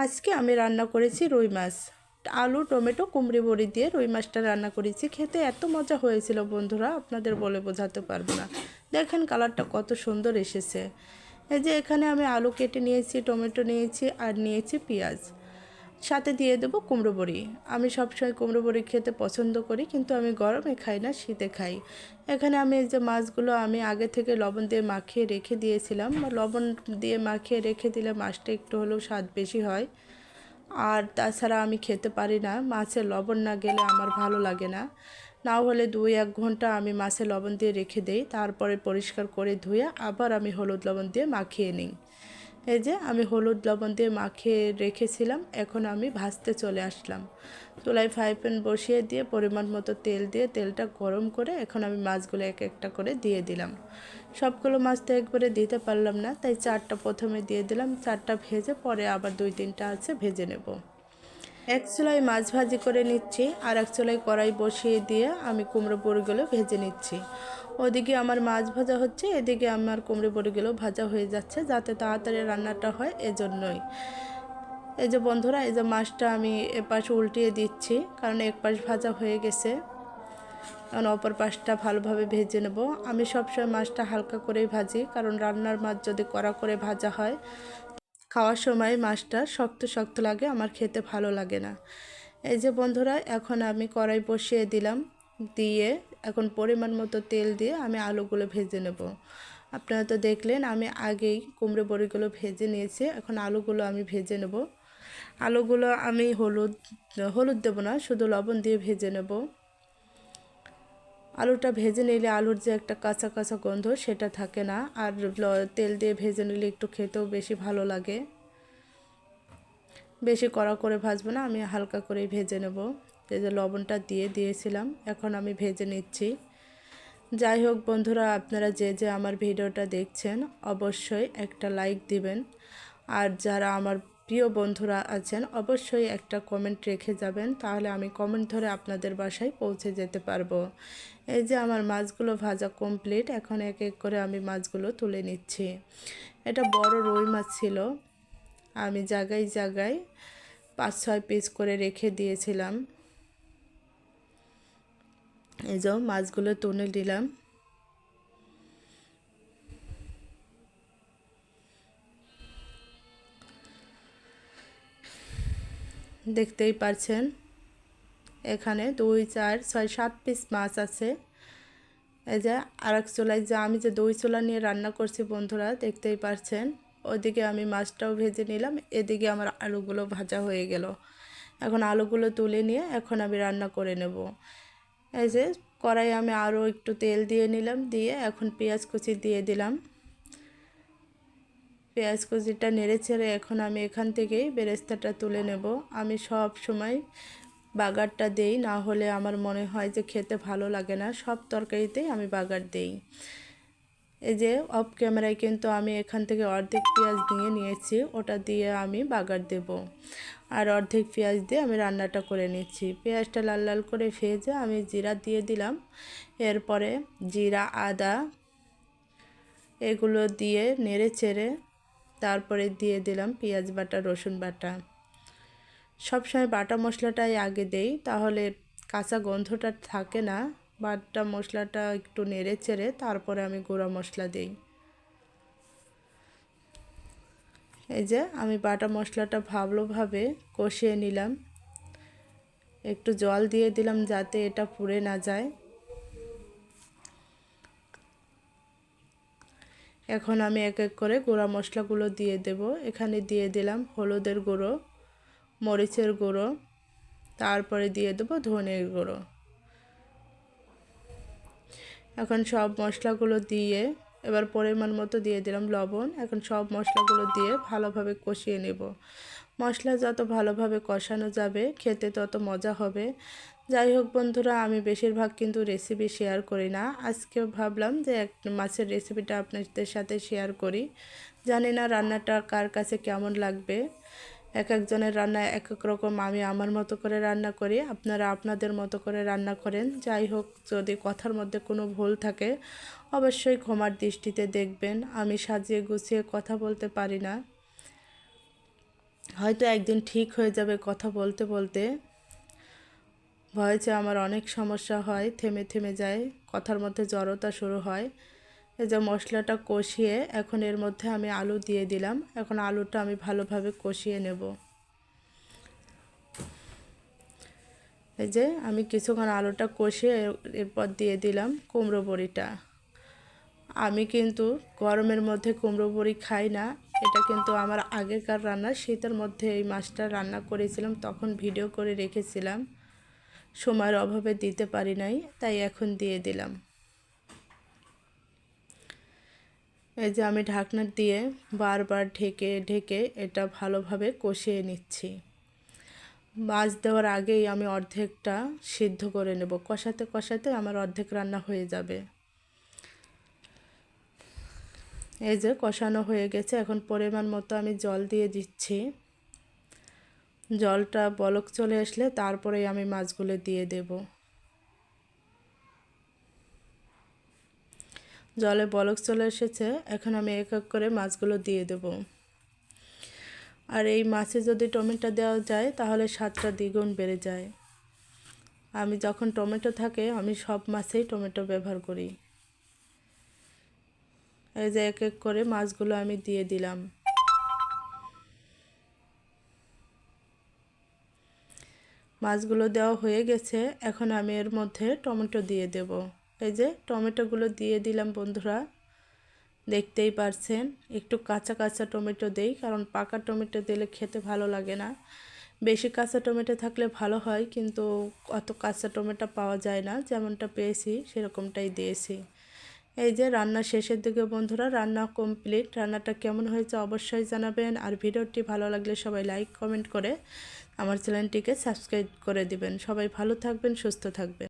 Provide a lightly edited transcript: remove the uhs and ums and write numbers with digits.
আজকে আমি রান্না করেছি রুই মাছ। আলু টমেটো কুমড়ি বড়ি দিয়ে রুই মাছটা রান্না করেছি। খেতে এত মজা হয়েছিল বন্ধুরা, আপনাদের বলে বোঝাতে পারবো না। দেখেন কালারটা কত সুন্দর এসেছে। এই যে এখানে আমি আলু কেটে নিয়েছি, টমেটো নিয়েছি আর নিয়েছি পেঁয়াজ, সাথে দিয়ে দেবো কুমড়ো বড়ি। আমি সবসময় কুমড়ো বড়ি খেতে পছন্দ করি, কিন্তু আমি গরমে খাই না, শীতে খাই। এখানে আমি এই যে মাছগুলো আমি আগে থেকে লবণ দিয়ে মাখিয়ে রেখে দিয়েছিলাম। লবণ দিয়ে মাখিয়ে রেখে দিলে মাছটা একটু হলেও স্বাদ বেশি হয়। আর তাছাড়া আমি খেতে পারি না, মাছে লবণ না গেলে আমার ভালো লাগে না। না হলে 2-1 ঘন্টা আমি মাছে লবণ দিয়ে রেখে দেই, তারপরে পরিষ্কার করে ধুয়ে আবার আমি হলুদ লবণ দিয়ে মাখিয়ে নিই। এই যে আমি হলুদ লবণ দিয়ে মাখিয়ে রেখেছিলাম, এখন আমি ভাজতে চলে আসলাম। চুলায় ফ্রাই প্যান বসিয়ে দিয়ে পরিমাণ মতো তেল দিয়ে তেলটা গরম করে এখন আমি মাছগুলো এক একটা করে দিয়ে দিলাম। সবগুলো মাছ তো একবারে দিতে পারলাম না, তাই 4টা প্রথমে দিয়ে দিলাম। 4টা ভেজে পরে আবার 2-3টা আছে ভেজে নেব। এক চুলায় মাছ ভাজি করে নিচ্ছি, আর এক চুলায় কড়াই বসিয়ে দিয়ে আমি কুমড়ো বড়িগুলো ভেজে নিচ্ছি। ওদিকে আমার মাছ ভাজা হচ্ছে, এদিকে আমার কুমড়ো বড়িগুলো ভাজা হয়ে যাচ্ছে, যাতে তাড়াতাড়ি রান্নাটা হয় এজন্যই। এই যে বন্ধুরা, এই যে মাছটা আমি এপাশ উল্টিয়ে দিচ্ছি, কারণ এক পাশ ভাজা হয়ে গেছে। এখন অপর পাশটা ভালোভাবে ভেজে নেব। আমি সবসময় মাছটা হালকা করেই ভাজি, কারণ রান্নার মাছ যদি কড়া করে ভাজা হয় খাওয়ার সময় মাছটা শক্ত শক্ত লাগে, আমার খেতে ভালো লাগে না। এই যে বন্ধুরা, এখন আমি কড়াই বসিয়ে দিলাম, দিয়ে এখন পরিমাণ মতো তেল দিয়ে আমি আলুগুলো ভেজে নেব। আপনারা তো দেখলেন আমি আগেই কুমড়ো বড়িগুলো ভেজে নিয়েছি, এখন আলুগুলো আমি ভেজে নেব। আলুগুলো আমি হলুদ দেব না, শুধু লবণ দিয়ে ভেজে নেব। আলুটা ভেজে নিলে আলুর যে একটা কাঁচা কাঁচা গন্ধ সেটা থাকে না, আর তেল দিয়ে ভেজে নিলে একটু খেতেও বেশি ভালো লাগে। বেশি কড়া করে ভাজবো না, আমি হালকা করেই ভেজে নেব। এই যে লবণটা দিয়ে দিয়েছিলাম, এখন আমি ভেজে নিচ্ছি। যাই হোক বন্ধুরা, আপনারা যে যে আমার ভিডিওটা দেখছেন অবশ্যই একটা লাইক দিবেন, আর যারা আমার প্রিয় বন্ধুরা আছেন অবশ্যই একটা কমেন্ট রেখে যাবেন, তাহলে আমি কমেন্ট ধরে আপনাদের বাসায় পৌঁছে যেতে পারবো। এই যে আমার মাছগুলো ভাজা কমপ্লিট, এখন এক এক করে আমি মাছগুলো তুলে নিচ্ছি। এটা বড় রুই মাছ ছিল, আমি জায়গায় জায়গায় 5-6 পিস করে রেখে দিয়েছিলাম। এই যে মাছগুলো তুলে দিলাম। দেখতেই পাচ্ছেন এখানে 2, 4, 6, 7 পিস মাছ আছে। এই যে আরেক চুলায় যে আমি যে 2 চুলা নিয়ে রান্না করছি বন্ধুরা, দেখতেই পাচ্ছেন। ওইদিকে আমি মাছটাও ভেজে নিলাম, এদিকে আমার আলুগুলো ভাজা হয়ে গেল। এখন আলুগুলো তুলে নিয়ে এখন আমি রান্না করে নেব। এই যে কড়াই আমি আরও একটু তেল দিয়ে নিলাম, দিয়ে এখন পেঁয়াজ কুচি দিয়ে দিলাম। পেঁয়াজ কুচিটা নেড়ে ছেড়ে এখন আমি এখান থেকেই বেরেস্তাটা তুলে নেব। আমি সব সময় বাগারটা দেই, না হলে আমার মনে হয় যে খেতে ভালো লাগে না। সব তরকারিতেই আমি বাগার দেই। এই যে অফ ক্যামেরায় কিন্তু আমি এখান থেকে অর্ধেক পেঁয়াজ নিয়েছি, ওটা দিয়ে আমি বাগার দেব, আর অর্ধেক পেঁয়াজ দিয়ে আমি রান্নাটা করে নিচ্ছি। পেঁয়াজটা লাল লাল করে ভেজে আমি জিরা দিয়ে দিলাম, এরপরে জিরা আদা এগুলো দিয়ে নেড়ে চেড়ে তারপরে দিয়ে দিলাম পেঁয়াজ বাটা রসুন বাটা। সবসময় বাটা মশলাটাই আগে দেই, তাহলে কাঁচা গন্ধটা থাকে না। বাটা মশলাটা একটু নেড়ে চেড়ে তারপরে আমি গুঁড়া মশলা দিই। এই যে আমি বাটা মশলাটা ভালোভাবে কষিয়ে নিলাম, একটু জল দিয়ে দিলাম যাতে এটা পুড়ে না যায়। এখন আমি এক এক করে গুঁড়া মশলাগুলো দিয়ে দেব। এখানে দিয়ে দিলাম হলুদের গুঁড়ো, মরিচের গুঁড়ো, তারপরে দিয়ে দেবো ধনের গুঁড়ো। এখন সব মশলাগুলো দিয়ে এবার পরিমাণ মতো দিয়ে দিলাম লবণ। এখন সব মশলাগুলো দিয়ে ভালোভাবে কষিয়ে নেব। মশলা যত ভালোভাবে কষানো যাবে খেতে তত মজা হবে। যাই হোক বন্ধুরা, আমি বেশিরভাগ কিন্তু রেসিপি শেয়ার করি না। আজকে ভাবলাম যে এক মাছের রেসিপিটা আপনাদের সাথে শেয়ার করি। জানি না রান্নাটা কার কাছে কেমন লাগবে, এক একজনের রান্না এক এক রকম। আমি আমার মতো করে রান্না করি, আপনারা আপনাদের মতো করে রান্না করেন। যাই হোক, যদি কথার মধ্যে কোনো ভুল থাকে অবশ্যই ক্ষমার দৃষ্টিতে দেখবেন। আমি সাজিয়ে গুছিয়ে কথা বলতে পারি না, হয়তো একদিন ঠিক হয়ে যাবে কথা বলতে বলতে। ভয়েসে আমার অনেক সমস্যা হয়, থেমে থেমে যায়, কথার মধ্যে জড়তা শুরু হয়। এই যে মশলাটা কষিয়ে এখন এর মধ্যে আমি আলু দিয়ে দিলাম। এখন আলুটা আমি ভালোভাবে কষিয়ে নেব। এই যে আমি কিছুক্ষণ আলুটা কষিয়ে এরপর দিয়ে দিলাম কুমড়ো বড়িটা। আমি কিন্তু গরমের মধ্যে কুমড়ো বড়ি খাই না। এটা কিন্তু আমার আগেকার রান্না, শীতের মধ্যে এই মাছটা রান্না করেছিলাম, তখন ভিডিও করে রেখেছিলাম, সময়ের অভাবে দিতে পারি নাই, তাই এখন দিয়ে দিলাম। এই যে আমি ঢাকনা দিয়ে বারবার ঢেকে ঢেকে এটা ভালোভাবে কষিয়ে নিচ্ছি। মাছ দেওয়ার আগেই আমি অর্ধেকটা সিদ্ধ করে নেব, কষাতে কষাতে আমার অর্ধেক রান্না হয়ে যাবে। এই যে কষানো হয়ে গেছে, এখন পরিমাণ মতো আমি জল দিয়ে দিচ্ছি। জলটা বলক চলে আসলে তারপরেই আমি মাছগুলো দিয়ে দেব। জলে বলক চলে এসেছে, এখন আমি এক এক করে মাছগুলো দিয়ে দেব। আর এই মাছে যদি টমেটো দেওয়া যায় তাহলে স্বাদটা দ্বিগুণ বেড়ে যায়। আমি যখন টমেটো থাকে আমি সব মাছেই টমেটো ব্যবহার করি। এই যে এক এক করে মাছগুলো আমি দিয়ে দিলাম। মাছগুলো দেওয়া হয়ে গেছে, এখন আমি এর মধ্যে টমেটো দিয়ে দেব। এই যে টমেটোগুলো দিয়ে দিলাম বন্ধুরা, দেখতেই পারছেন একটু কাঁচা কাঁচা টমেটো দেই, কারণ পাকা টমেটো দিলে খেতে ভালো লাগে না। বেশি কাঁচা টমেটো থাকলে ভালো হয়, কিন্তু অত কাঁচা টমেটো পাওয়া যায় না, যেমনটা পেয়েছি সেরকমটাই দিয়েছি। এই যে রান্না শেষের দিকে বন্ধুরা, রান্না কমপ্লিট। রান্নাটা কেমন হয়েছে অবশ্যই জানাবেন, আর ভিডিওটি ভালো লাগলে সবাই লাইক কমেন্ট করে আমার চ্যানেলটিকে সাবস্ক্রাইব করে দিবেন। সবাই ভালো থাকবেন, সুস্থ থাকবেন।